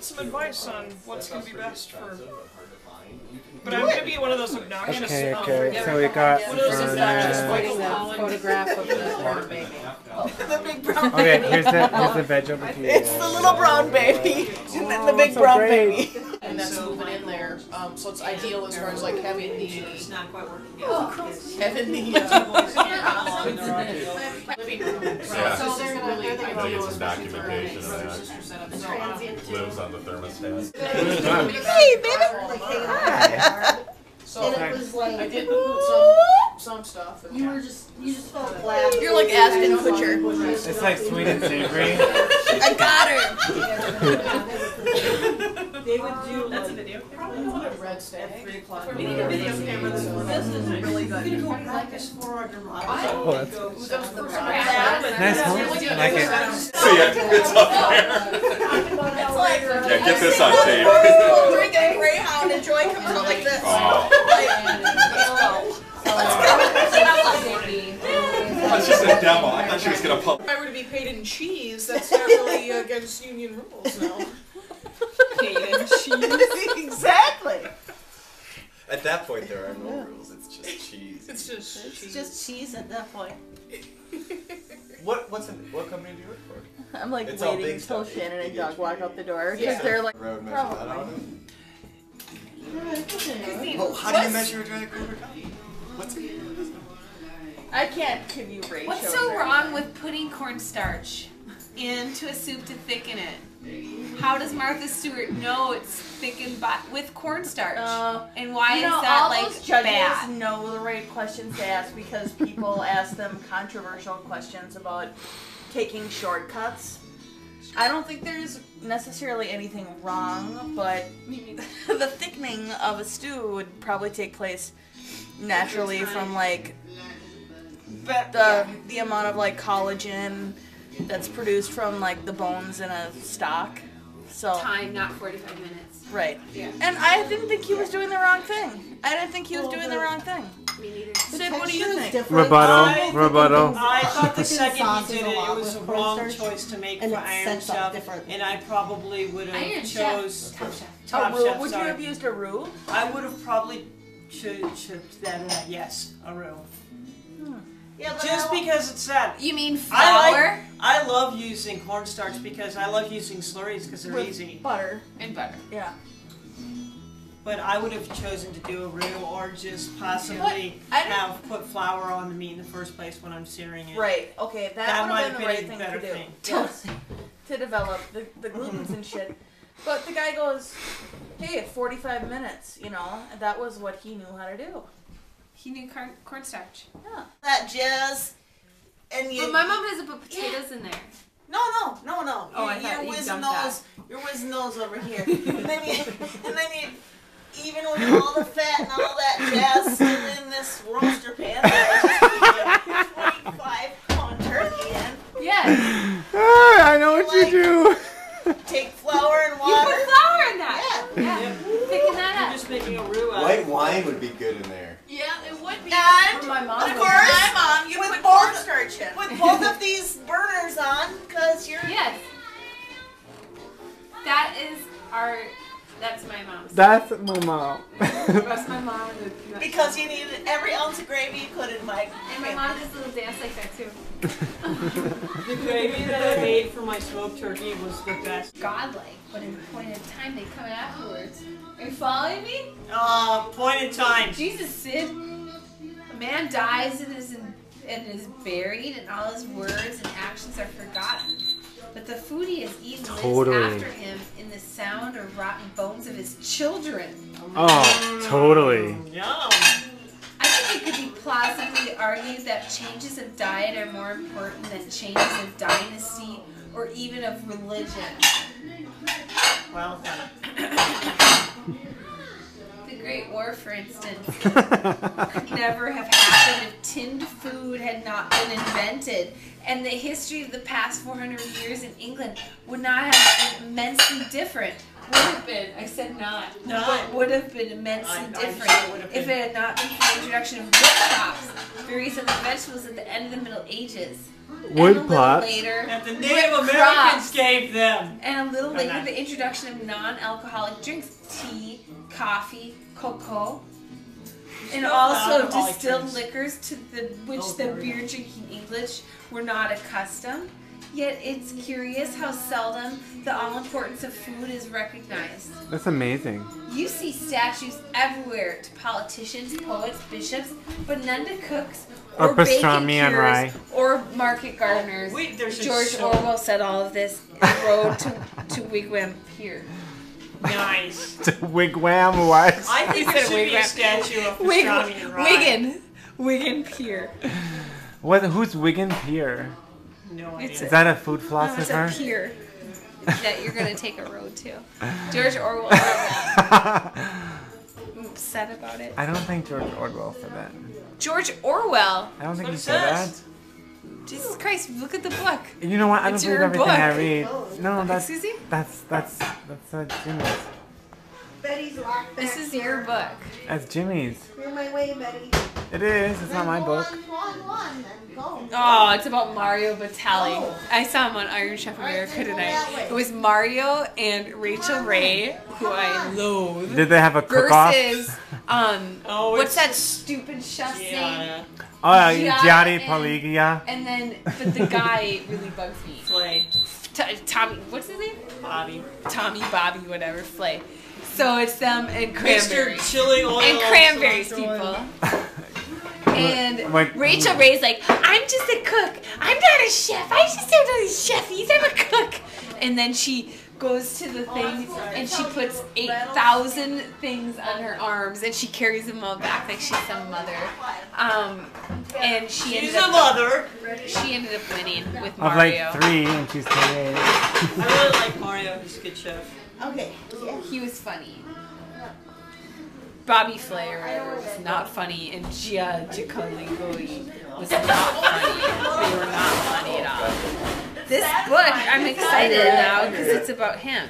some advice on what's going to be best for... But I'm going to be one of those obnoxious... Okay, so we got... Pointing the photograph of the brown baby. The big brown baby. Okay, here's the veg over here. It's the little brown baby. And then the big brown baby. And that's moving in there. So it's ideal as far as like having the... It's not quite working yet. Having the... living room. Yeah. So they're really I think ideal it's as a far as documentation of that. Lives on the thermostat. Hey, baby. So And it was like, I did put some stuff. And you just felt glad. You're like Ashton Kutcher. It's like sweet and savory. I got her. They would do... That's a video. Probably not a red stand. 3 o'clock. We need a video camera. This is really good. You're gonna go like this for our Oh, that's Nice home. Like it. So yeah, it's up there. It's like... Yeah, get this on tape. We'll drink a Greyhound and Joy comes out like this. Oh. That's just a demo. I thought she was going to pump. If I were to be paid in cheese, that's not really against union rules now. Paid in cheese. Exactly. At that point, there are no rules. It's just cheese. It's just It's cheese. just cheese at that point. What company do you work for? I'm like It's all waiting big until stuff. Shannon and Big Doug walk HP. out the door because Yeah. they're like, Road measure that probably. on it? Oh, how do you measure a dry quarter cup? What's it? I can't give you ratio. What's so wrong with putting cornstarch into a soup to thicken it? How does Martha Stewart know it's thickened with cornstarch? And why You know, is that all like those judges bad? know the right questions to ask because people ask them controversial questions about taking shortcuts. I don't think there's necessarily anything wrong, but the thickening of a stew would probably take place naturally from like the amount of like collagen that's produced from like the bones in a stock. So Time, not 45 minutes. right. Yeah. And I didn't think he was doing the wrong thing. I didn't think he was doing the wrong thing. Me neither. Sid, what do you think? Rebuttal. I thought the Cooking second sauce you is did a it, lot it was a with wrong cornstarch, choice to make and for it Iron sets up Chef, different. and I probably would Iron have Chef. chose Top Chef. Top A roux? Chef. Would you Sorry. have used a roux? I would have probably chosen that. Yes, a roux. Yeah, but Just because it's that. You mean I flour I love using cornstarch because I love using slurries because they're With easy. butter. and butter? Yeah. But I would have chosen to do a roux or just possibly I didn't- have put flour on the meat in the first place when I'm searing it. Right. Okay, that That would might have have been the right been a thing better to do. thing. Yes. To develop the glutens and shit. But the guy goes, hey, 45 minutes, you know, and that was what he knew how to do. He knew cornstarch. Yeah. that jazz, and you. But my mom doesn't put potatoes in there. No. Oh, I You're thought you whizzing dumped those. You're whizzing those over here, and then you, even with all the fat and all that jazz still in this roaster pan, I just put a 25-pound turkey in. Yes. I know what you do. Take flour and You water. put flour in that. Yeah. Yeah. Thicken that You're up. just making a roux out White of it. wine would be good in there. Yeah, it would be. And And my mom of would- course, my mom, you with put cornstarch in. with both of these burners on, cause you're. Yes. That's my mom's. That's my mom. That's my mom. Because you needed every ounce of gravy you could in my. And my mom does a little dance like that too. The gravy that I made for my smoked turkey was the best. Godlike, but in point in time they come afterwards. Are you following me? Point in time. Jesus, Sid. A man dies and is buried, and all his words and actions are forgotten. But the food he has eaten Totally. lives after him in the sound or rotten bones of his children. Oh, totally. Yum. I think it could be plausibly argued that changes of diet are more important than changes of dynasty or even of religion. Well done. The Great War, for instance, could never have happened if tinned food had not been invented, and the history of the past 400 years in England would not have been immensely different. would have been, I said not, No. but would have been immensely I'm different sure it would have if been. it had not been for the introduction of wood crops, berries and vegetables at the end of the Middle Ages. And a Wood little plots? later, That the wood Native Americans crops. gave them. And a little And later, that- the introduction of non-alcoholic drinks, tea, coffee, cocoa, and No also alcoholic distilled drinks. liquors to which the beer-drinking English were not accustomed. Yet it's curious how seldom the all-importance of food is recognized. That's amazing. You see statues everywhere to politicians, poets, bishops, but none to cooks Or or bacon pastrami and rye. cures or market gardeners. Wait, there's George so Orwell said all of this in the road to Wigwam Pier. nice. Wigwam what? I think He there said should be a wigwam. statue of pastrami and rye. Wigan Pier. Who's Wigan Pier? No It's idea. Is that a food No, it's philosopher? a pier that you're gonna take a road to. George Orwell said that. I'm upset about it. I don't think George Orwell said that. George Orwell. I don't think he That's said what it that. says. Jesus Christ! Look at the book. You know what? I don't It's believe your everything book. I read. No, that's Excuse me? that's Jimmy's. Betty's locked This back is here. your book. That's Jimmy's. You're my way, Betty. It is. It's not my book. One, then go. Oh, it's about Mario Batali. Oh. I saw him on Iron Chef Alright, America then go tonight. that way. It was Mario and Rachel Ray, who I loathe, Did they have a cook-off? versus Oh, what's that it's stupid chef's name? Gianna. Oh, Gianni and- Paligia. And then, but the guy really bugs me. Flay. Tommy, what's his name? Bobby. Tommy, Bobby, whatever, Flay. So it's them and Mr. cranberries. Chili oil. And cranberries, cilantro people. And Like- Rachel Ray's like, I'm just a cook. I'm not a chef. I just don't know these chefs. I'm a cook. And then she goes to the thing and she puts 8,000 things on her arms and she carries them all back like she's some mother. And she She's ended a up mother. winning with Of Mario. like 3 and she's 28. I really like Mario. He's a good chef. Okay. Yeah. He was funny. Bobby Flay or whatever was not funny, and Gia Giacoligoi was not funny. They were not funny at all. This book, I'm excited now because it's about him.